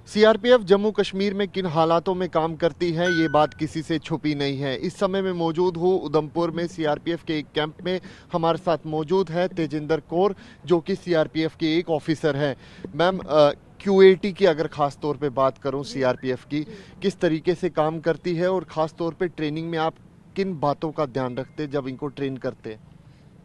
CRPF Jammu Kashmir में किन हालातों में काम करती है, ये बात किसी से छुपी नहीं है। इस समय मैं मौजूद हूँ उधमपुर में सीआरपीएफ के एक कैंप में। हमारे साथ मौजूद है तेजिंदर कौर, जो कि सीआरपीएफ के एक ऑफिसर है। मैम, क्यूएटी की अगर खास तौर पे बात करूं सीआरपीएफ की, किस तरीके से काम करती है और खास तौर पे ट्रेनिंग में आप किन बातों का ध्यान रखते हैं जब इनको ट्रेन करते हैं?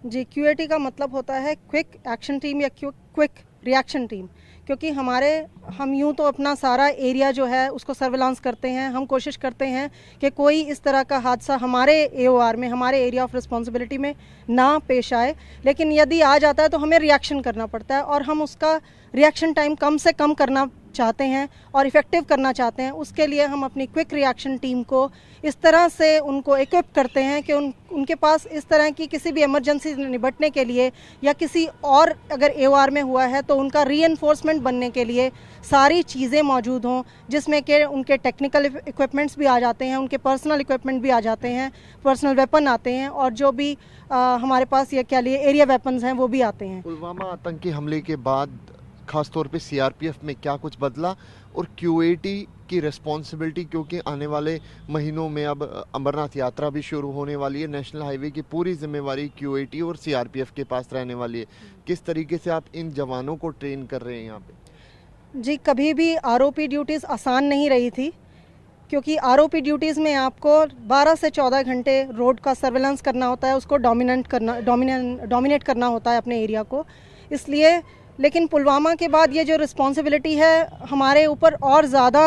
जी, क्यूएटी का मतलब होता है क्विक एक्शन टीम या क्विक रिएक्शन टीम। क्योंकि हम यूं तो अपना सारा एरिया जो है उसको सर्विलांस करते हैं। हम कोशिश करते हैं कि कोई इस तरह का हादसा हमारे एओआर में, हमारे एरिया ऑफ रिस्पॉन्सिबिलिटी में ना पेश आए। लेकिन यदि आ जाता है तो हमें रिएक्शन करना पड़ता है और हम उसका रिएक्शन टाइम कम से कम करना चाहते हैं और इफ़ेक्टिव करना चाहते हैं। उसके लिए हम अपनी क्विक रिएक्शन टीम को इस तरह से उनको इक्विप करते हैं कि उनके पास इस तरह की किसी भी इमरजेंसी से निपटने के लिए या किसी और अगर एओआर में हुआ है तो उनका रीएनफोर्समेंट बनने के लिए सारी चीज़ें मौजूद हों, जिसमें कि उनके टेक्निकल इक्विपमेंट्स भी आ जाते हैं, उनके पर्सनल इक्विपमेंट भी आ जाते हैं, पर्सनल वेपन आते हैं और जो भी हमारे पास ये क्या लिए एरिया वेपन्स हैं वो भी आते हैं। पुलवामा आतंकी हमले के बाद खास तौर पे सीआरपीएफ में क्या कुछ बदला और क्यूएटी की रिस्पॉन्सिबिलिटी, क्योंकि आने वाले महीनों में अब अमरनाथ यात्रा भी शुरू होने वाली है, नेशनल हाईवे की पूरी जिम्मेवारी क्यूएटी और सीआरपीएफ के पास रहने वाली है। किस तरीके से आप इन जवानों को ट्रेन कर रहे हैं यहाँ पे? जी, कभी भी आरओपी ड्यूटीज़ आसान नहीं रही थी, क्योंकि आरओपी ड्यूटीज़ में आपको 12 से 14 घंटे रोड का सर्वेलेंस करना होता है, उसको डोमिनेट करना होता है अपने एरिया को। इसलिए लेकिन पुलवामा के बाद ये जो रिस्पॉन्सिबिलिटी है हमारे ऊपर और ज़्यादा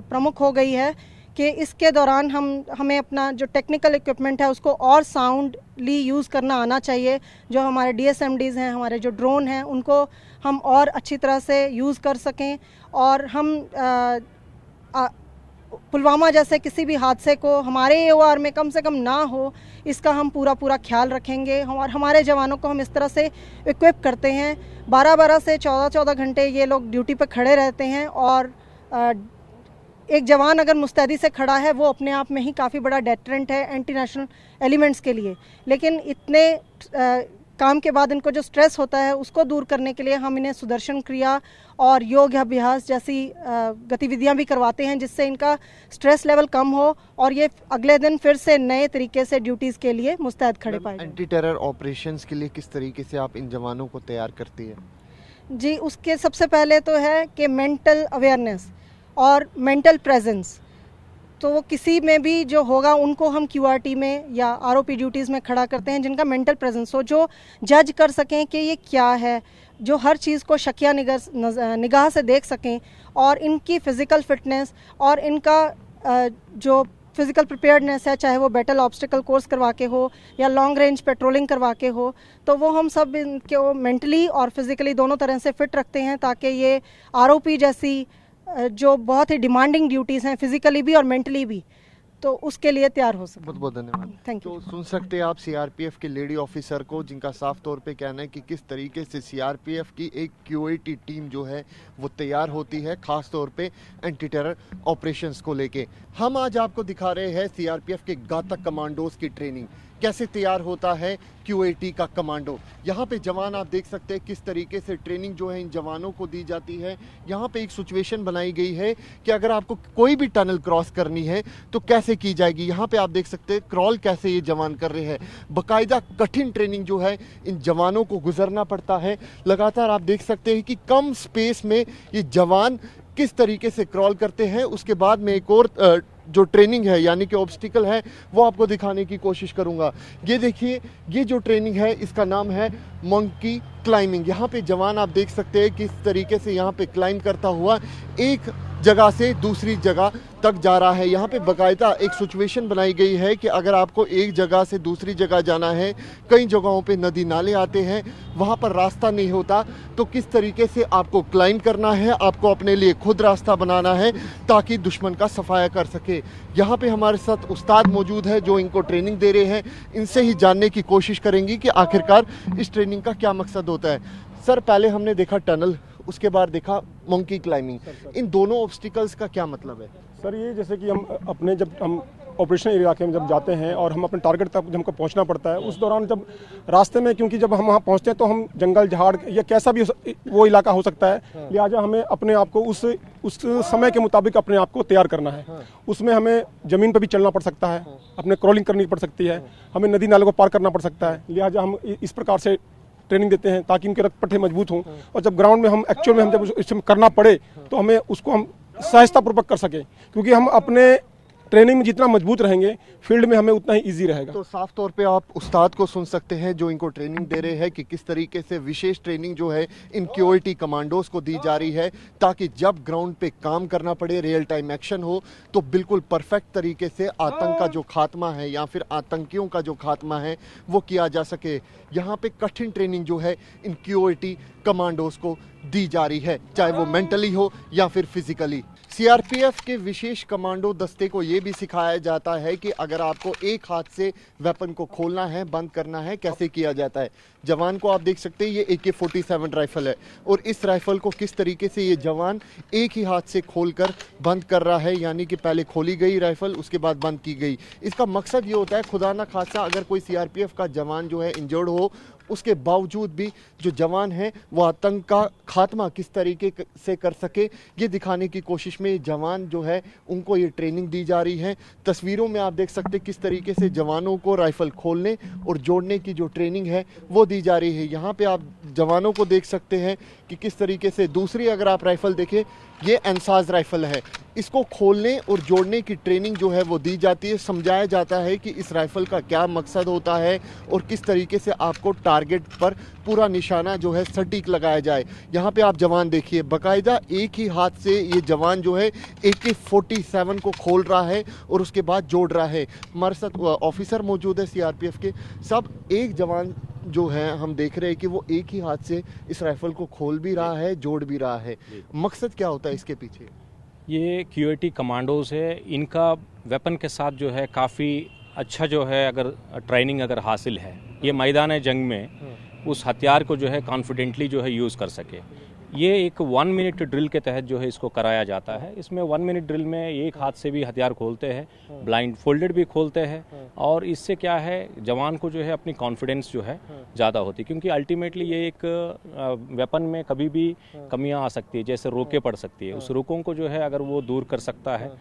प्रमुख हो गई है कि इसके दौरान हमें अपना जो टेक्निकल इक्विपमेंट है उसको और साउंडली यूज़ करना आना चाहिए। जो हमारे डीएसएमडीज़ हैं, हमारे जो ड्रोन हैं, उनको हम और अच्छी तरह से यूज़ कर सकें और हम पुलवामा जैसे किसी भी हादसे को हमारे एओआर में कम से कम ना हो, इसका हम पूरा ख्याल रखेंगे। और हमारे जवानों को हम इस तरह से इक्विप करते हैं। 12 से 14 घंटे ये लोग ड्यूटी पर खड़े रहते हैं और एक जवान अगर मुस्तैदी से खड़ा है वो अपने आप में ही काफ़ी बड़ा डेटरेंट है एंटी नेशनल एलिमेंट्स के लिए। लेकिन इतने काम के बाद इनको जो स्ट्रेस होता है उसको दूर करने के लिए हम इन्हें सुदर्शन क्रिया और योग अभ्यास जैसी गतिविधियां भी करवाते हैं, जिससे इनका स्ट्रेस लेवल कम हो और ये अगले दिन फिर से नए तरीके से ड्यूटीज़ के लिए मुस्तैद खड़े पाए। एंटी टेरर ऑपरेशंस के लिए किस तरीके से आप इन जवानों को तैयार करती है? जी, उसके सबसे पहले तो है कि मेंटल अवेयरनेस और मेंटल प्रेजेंस। तो वो किसी में भी जो होगा उनको हम क्यूआरटी में या आरओपी ड्यूटीज़ में खड़ा करते हैं, जिनका मेंटल प्रेजेंस हो, जो जज कर सकें कि ये क्या है, जो हर चीज़ को शकिया निगाह से देख सकें और इनकी फ़िज़िकल फिटनेस और इनका जो फिज़िकल प्रिपेयर्डनेस है, चाहे वो बैटल ऑब्स्टिकल कोर्स करवा के हो या लॉन्ग रेंज पेट्रोलिंग करवा के हो, तो वो हम सब इनको मेंटली और फिज़िकली दोनों तरह से फिट रखते हैं ताकि ये आरओपी जैसी जो बहुत ही डिमांडिंग ड्यूटीज़ हैं फिजिकली भी और मेंटली भी, तो उसके लिए तैयार हो सके। बहुत बहुत धन्यवाद। Thank you. तो सुन सकते हैं आप सीआरपीएफ के लेडी ऑफिसर को, जिनका साफ तौर पे कहना है कि किस तरीके से सीआरपीएफ की एक क्यूएटी टीम जो है वो तैयार होती है, खास तौर पे एंटी टेरर ऑपरेशंस को लेके। हम आज आपको दिखा रहे हैं सीआरपीएफ के घातक कमांडोज की ट्रेनिंग, कैसे तैयार होता है क्यूएटी का कमांडो। यहाँ पे जवान आप देख सकते हैं किस तरीके से ट्रेनिंग जो है इन जवानों को दी जाती है। यहाँ पे एक सिचुएशन बनाई गई है कि अगर आपको कोई भी टनल क्रॉस करनी है तो कैसे की जाएगी। यहाँ पे आप देख सकते हैं क्रॉल कैसे ये जवान कर रहे हैं। बाकायदा कठिन ट्रेनिंग जो है इन जवानों को गुजरना पड़ता है। लगातार आप देख सकते हैं कि कम स्पेस में ये जवान किस तरीके से क्रॉल करते हैं। उसके बाद में एक और जो ट्रेनिंग है यानी कि ऑब्स्टिकल है वो आपको दिखाने की कोशिश करूंगा। ये देखिए, ये जो ट्रेनिंग है इसका नाम है मंकी क्लाइंबिंग। यहाँ पे जवान आप देख सकते हैं किस तरीके से यहाँ पे क्लाइंब करता हुआ एक जगह से दूसरी जगह तक जा रहा है। यहाँ पे बाकायदा एक सिचुएशन बनाई गई है कि अगर आपको एक जगह से दूसरी जगह जाना है, कई जगहों पे नदी नाले आते हैं, वहाँ पर रास्ता नहीं होता, तो किस तरीके से आपको क्लाइंब करना है, आपको अपने लिए खुद रास्ता बनाना है ताकि दुश्मन का सफाया कर सके। यहाँ पे हमारे साथ उस्ताद मौजूद है जो इनको ट्रेनिंग दे रहे हैं। इनसे ही जानने की कोशिश करेंगे कि आखिरकार इस ट्रेनिंग का क्या मकसद होता है। सर, पहले हमने देखा टनल, उसके बाद देखा मंकी क्लाइंबिंग। इन दोनों ऑब्स्टिकल्स का क्या मतलब है? सर, ये जैसे कि जब हम ऑपरेशन इलाके में जब जाते हैं और हम अपने टारगेट तक हमको पहुंचना पड़ता है, उस दौरान जब रास्ते में, क्योंकि जब हम वहाँ पहुंचते हैं तो हम जंगल झाड़ या कैसा भी वो इलाका हो सकता है, लिहाजा हमें अपने आप को उस उस समय के मुताबिक अपने आप को तैयार करना है। उसमें हमें ज़मीन पर भी चलना पड़ सकता है, अपने क्रॉलिंग करनी पड़ सकती है, हमें नदी नाले को पार करना पड़ सकता है। लिहाजा हम इस प्रकार से ट्रेनिंग देते हैं ताकि इनके रगपट्टे मजबूत हों, और जब ग्राउंड में हम एक्चुअल में हम जब इसमें करना पड़े तो हमें उसको हम सहजतापूर्वक कर सकें, क्योंकि हम अपने ट्रेनिंग में जितना मजबूत रहेंगे फील्ड में हमें उतना ही इजी रहेगा। तो साफ तौर पे आप उस्ताद को सुन सकते हैं जो इनको ट्रेनिंग दे रहे हैं कि किस तरीके से विशेष ट्रेनिंग जो है इन क्यूएटी कमांडोज को दी जा रही है, ताकि जब ग्राउंड पे काम करना पड़े, रियल टाइम एक्शन हो, तो बिल्कुल परफेक्ट तरीके से आतंक का जो खात्मा है या फिर आतंकियों का जो खात्मा है वो किया जा सके। यहाँ पे कठिन ट्रेनिंग जो है इन क्यूएटी कमांडोज को दी जा रही है, चाहे वो मेंटली हो या फिर फिजिकली। सीआरपीएफ के विशेष कमांडो दस्ते को ये भी सिखाया जाता है कि अगर आपको एक हाथ से वेपन को खोलना है, बंद करना है, कैसे किया जाता है। जवान को आप देख सकते हैं, ये AK-47 राइफल है और इस राइफल को किस तरीके से ये जवान एक ही हाथ से खोलकर बंद कर रहा है, यानी कि पहले खोली गई राइफल उसके बाद बंद की गई। इसका मकसद ये होता है खुदा ना खासा अगर कोई सीआरपीएफ का जवान जो है इंजर्ड हो, उसके बावजूद भी जो जवान है वो आतंक का खात्मा किस तरीके से कर सके, ये दिखाने की कोशिश में जवान जो है उनको ये ट्रेनिंग दी जा रही है। तस्वीरों में आप देख सकते हैं किस तरीके से जवानों को राइफल खोलने और जोड़ने की जो ट्रेनिंग है वो दी जा रही है। यहाँ पे आप जवानों को देख सकते हैं कि किस तरीके से, दूसरी अगर आप राइफल देखें, ये एनसाज राइफल है, इसको खोलने और जोड़ने की ट्रेनिंग जो है वो दी जाती है। समझाया जाता है कि इस राइफल का क्या मकसद होता है और किस तरीके से आपको टारगेट पर पूरा निशाना जो है सटीक लगाया जाए। यहाँ पे आप जवान देखिए, बाकायदा एक ही हाथ से ये जवान जो है AK-47 को खोल रहा है और उसके बाद जोड़ रहा है। हमारे साथ ऑफिसर मौजूद है सीआरपीएफ के, सब एक जवान जो है हम देख रहे हैं कि वो एक ही हाथ से इस राइफल को खोल भी रहा है, जोड़ भी रहा है। मकसद क्या होता है इसके पीछे? ये क्यूएटी कमांडोज है, इनका वेपन के साथ जो है काफ़ी अच्छा जो है अगर ट्रेनिंग अगर हासिल है, ये मैदान जंग में उस हथियार को जो है कॉन्फिडेंटली जो है यूज़ कर सके। ये एक 1 मिनट ड्रिल के तहत जो है इसको कराया जाता है। इसमें 1 मिनट ड्रिल में एक हाथ से भी हथियार खोलते हैं, ब्लाइंड फोल्डेड भी खोलते हैं, और इससे क्या है जवान को जो है अपनी कॉन्फिडेंस जो है ज़्यादा होती है, क्योंकि अल्टीमेटली ये एक वेपन में कभी भी कमियां आ सकती है, जैसे रोके पड़ सकती है। उस रोकों को जो है अगर वो दूर कर सकता है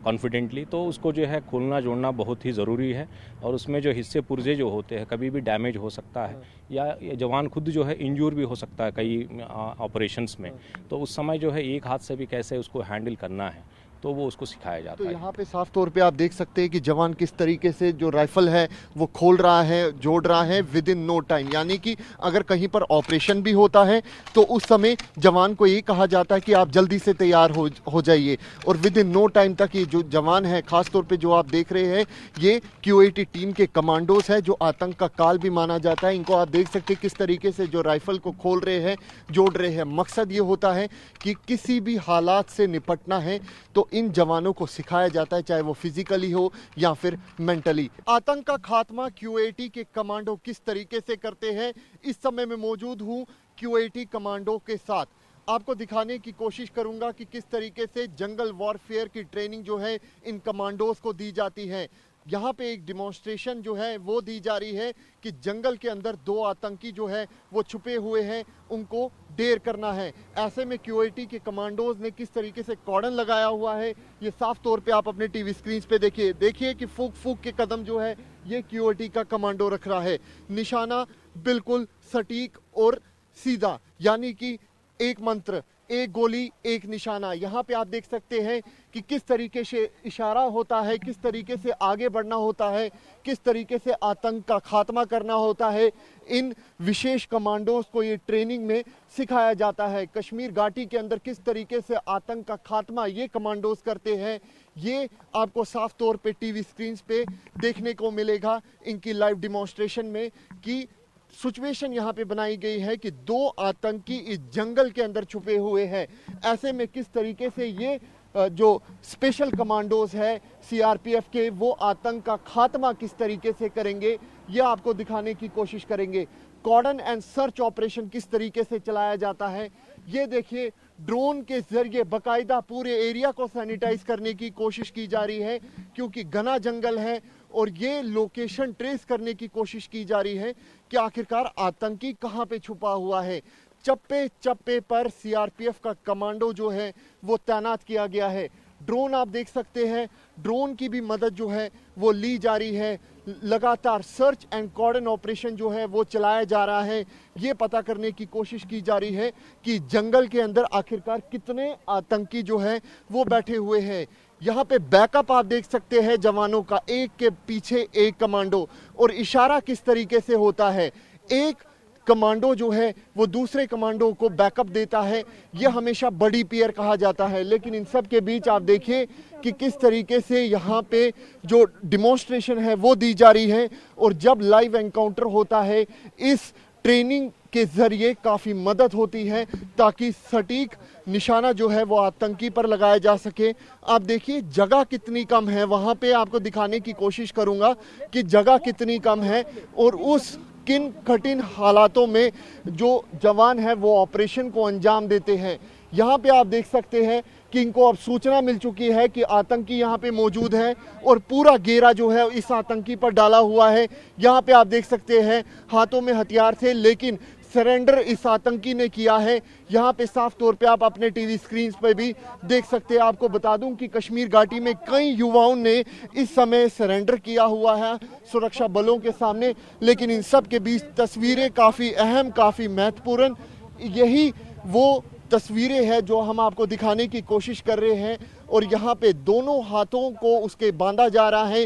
कॉन्फिडेंटली, तो उसको जो है खोलना जोड़ना बहुत ही ज़रूरी है। और उसमें जो हिस्से पुर्जे जो होते हैं कभी भी डैमेज हो सकता है या जवान खुद जो है इंजूर भी हो सकता है कई ऑपरेशंस में, तो उस समय जो है एक हाथ से भी कैसे उसको हैंडल करना है तो वो उसको सिखाया जाता है। तो यहाँ पे साफ तौर पे आप देख सकते हैं कि जवान किस तरीके से जो राइफल है वो खोल रहा है, जोड़ रहा है विद इन नो टाइम, यानी कि अगर कहीं पर ऑपरेशन भी होता है तो उस समय जवान को ये कहा जाता है कि आप जल्दी से तैयार हो जाइए, और विद इन नो टाइम तक ये जो जवान है, खास तौर पे जो आप देख रहे हैं, ये क्यूएटी टीम के कमांडोज है जो आतंक का काल भी माना जाता है। इनको आप देख सकते हैं किस तरीके से जो राइफल को खोल रहे हैं, जोड़ रहे हैं। मकसद ये होता है कि किसी भी हालात से निपटना है तो इन जवानों को सिखाया जाता है, चाहे वो फिजिकली हो या फिर मेंटली। आतंक का खात्मा क्यूएटी के कमांडो किस तरीके से करते हैं, इस समय में मौजूद हूं क्यूएटी कमांडो के साथ। आपको दिखाने की कोशिश करूंगा कि किस तरीके से जंगल वॉरफेयर की ट्रेनिंग जो है इन कमांडोज को दी जाती है। यहाँ पे एक डिमॉन्स्ट्रेशन जो है वो दी जा रही है कि जंगल के अंदर 2 आतंकी जो है वो छुपे हुए हैं, उनको डेर करना है। ऐसे में क्यूएटी के कमांडोज ने किस तरीके से कॉर्डन लगाया हुआ है, ये साफ तौर पे आप अपने टीवी स्क्रीन पे देखिए कि फूक फूक के कदम जो है ये क्यूएटी का कमांडो रख रहा है। निशाना बिल्कुल सटीक और सीधा, यानी कि एक मंत्र, एक गोली, एक निशाना। यहाँ पे आप देख सकते हैं कि किस तरीके से इशारा होता है, किस तरीके से आगे बढ़ना होता है, किस तरीके से आतंक का खात्मा करना होता है। इन विशेष कमांडोज को ये ट्रेनिंग में सिखाया जाता है। कश्मीर घाटी के अंदर किस तरीके से आतंक का खात्मा ये कमांडोज करते हैं, ये आपको साफ तौर पे टीवी स्क्रीन पे देखने को मिलेगा इनकी लाइव डिमॉन्स्ट्रेशन में, कि सिचुएशन यहाँ पे बनाई गई है कि 2 आतंकी इस जंगल के अंदर छुपे हुए हैं। ऐसे में किस तरीके से ये जो स्पेशल कमांडोज है सीआरपीएफ के, वो आतंक का खात्मा किस तरीके से करेंगे ये आपको दिखाने की कोशिश करेंगे। कॉर्डन एंड सर्च ऑपरेशन किस तरीके से चलाया जाता है, ये देखिए। ड्रोन के जरिए बाकायदा पूरे एरिया को सैनिटाइज करने की कोशिश की जा रही है, क्योंकि घना जंगल है और ये लोकेशन ट्रेस करने की कोशिश की जा रही है कि आखिरकार आतंकी कहां पे छुपा हुआ है। चप्पे चप्पे पर सीआरपीएफ का कमांडो जो है वो तैनात किया गया है। ड्रोन आप देख सकते हैं, ड्रोन की भी मदद जो है वो ली जा रही है। लगातार सर्च एंड कॉर्डन ऑपरेशन जो है वो चलाया जा रहा है। ये पता करने की कोशिश की जा रही है कि जंगल के अंदर आखिरकार कितने आतंकी जो है वो बैठे हुए हैं। यहाँ पे बैकअप आप देख सकते हैं जवानों का, एक के पीछे एक कमांडो, और इशारा किस तरीके से होता है। एक कमांडो जो है वो दूसरे कमांडो को बैकअप देता है। ये हमेशा बड़ी पेयर कहा जाता है, लेकिन इन सब के बीच आप देखिए कि किस तरीके से यहाँ पे जो डिमॉन्स्ट्रेशन है वो दी जा रही है। और जब लाइव एनकाउंटर होता है, इस ट्रेनिंग के जरिए काफ़ी मदद होती है ताकि सटीक निशाना जो है वो आतंकी पर लगाया जा सके। आप देखिए जगह कितनी कम है, वहाँ पे आपको दिखाने की कोशिश करूँगा कि जगह कितनी कम है और उस किन कठिन हालातों में जो जवान है वो ऑपरेशन को अंजाम देते हैं। यहाँ पे आप देख सकते हैं कि इनको अब सूचना मिल चुकी है कि आतंकी यहाँ पे मौजूद है और पूरा घेरा जो है इस आतंकी पर डाला हुआ है। यहाँ पे आप देख सकते हैं हाथों में हथियार थे, लेकिन सरेंडर इस आतंकी ने किया है। यहाँ पे साफ तौर पे आप अपने टीवी स्क्रीन पे भी देख सकते हैं। आपको बता दूं कि कश्मीर घाटी में कई युवाओं ने इस समय सरेंडर किया हुआ है सुरक्षा बलों के सामने, लेकिन इन सब के बीच तस्वीरें काफ़ी अहम, काफ़ी महत्वपूर्ण, यही वो तस्वीरें हैं जो हम आपको दिखाने की कोशिश कर रहे हैं। और यहाँ पे दोनों हाथों को उसके बांधा जा रहा है।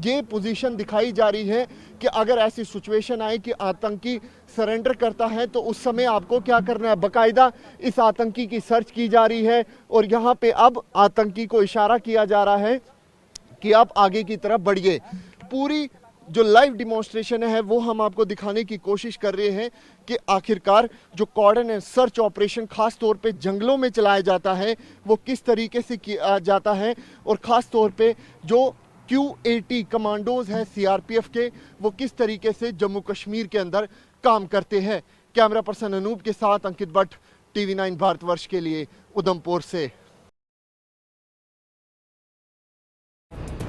ये पोजीशन दिखाई जा रही है कि अगर ऐसी सिचुएशन आए कि आतंकी सरेंडर करता है तो उस समय आपको क्या करना है। बाकायदा इस आतंकी की सर्च की जा रही है और यहाँ पे अब आतंकी को इशारा किया जा रहा है कि आप आगे की तरफ बढ़िए। पूरी जो लाइव डिमॉन्स्ट्रेशन है वो हम आपको दिखाने की कोशिश कर रहे हैं कि आखिरकार जो कॉर्डन एंड सर्च ऑपरेशन खास तौर पे जंगलों में चलाया जाता है वो किस तरीके से किया जाता है, और ख़ास तौर पे जो QAT कमांडोज हैं सीआरपीएफ के वो किस तरीके से जम्मू कश्मीर के अंदर काम करते हैं। कैमरा पर्सन अनूप के साथ अंकित भट्ट, TV9 भारतवर्ष के लिए उधमपुर से।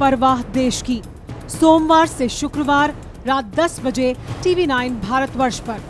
परवाह देश की, सोमवार से शुक्रवार रात 10 बजे TV9 भारतवर्ष पर।